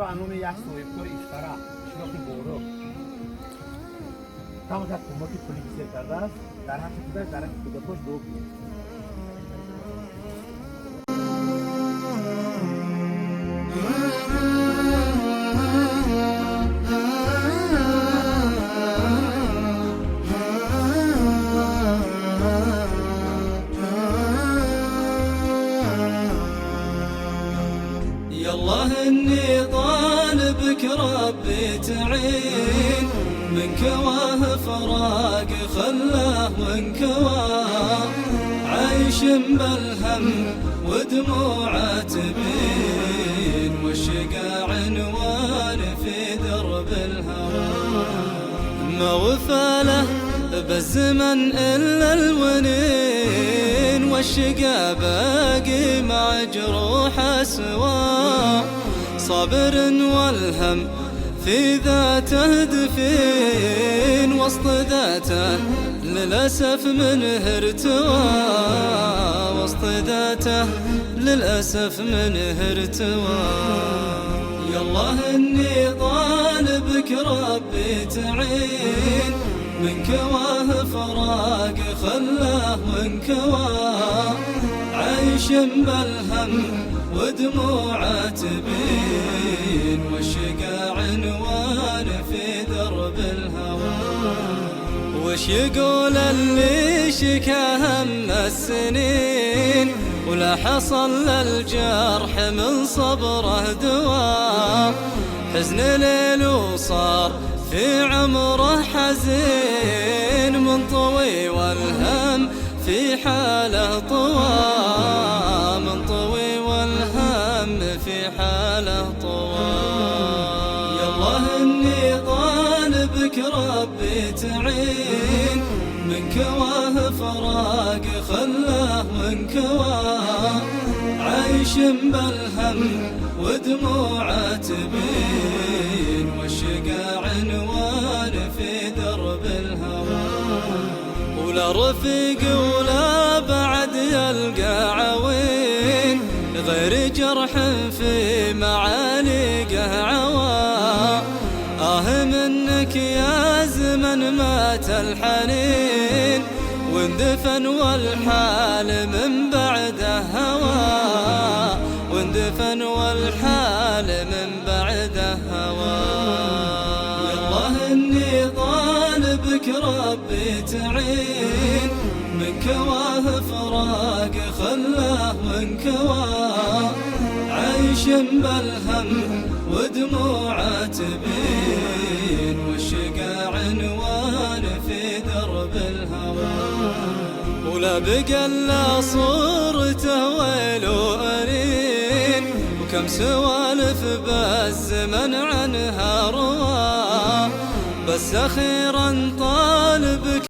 تو انوم یک سویبتور اشترا شلوک بورو تمام از کمکی پلیسی کرده است در حق کودک در حق کودکش دو بید يالله اني طالبك ربي تعين من كواه فراق خلاه وانكواه عايش بالهم ودموعه تبين والشقا عنوان في درب الهوى ما وفى له بالزمن الا الونين والشقا باقي مع جروح سوا صابر والهم في ذاته دفين وسط ذاته للأسف منه ارتوى وسط ذاته للأسف منه ارتوى يالله اني طالبك ربي تعين من كواه فراق خلاه وانكواه عايش بالهم ودموعه تبين والشقا عنوان في درب الهوى وش يقول اللي شكا هم السنين ولا حصل للجرح من صبره دواء حزن ليل وصار في عمره حزين منطوي والهم في حاله طوى منطوي والهم في حاله طوى يالله اني طالبك ربي تعين من كواه فراق خلاه وانكواه عايش بالهم ودموعه تبين والشقا عنوان في درب الهوى ولا رفيق ولا بعد يلقى عوين غير جرح في معالقه عوى منك يا زمن مات الحنين واندفن والحال من بعده هوى واندفن والحال من بعده هوى يالله اني طالبك ربي تعين من كواه فراق خلاه وانكواه عايش بالهم ودموعه تبين والشقا عنوان في درب الهوى ولا بقى الا صورته ويل وأنين وكم سوالف بالزمن عنها روى بس اخيرا طالبك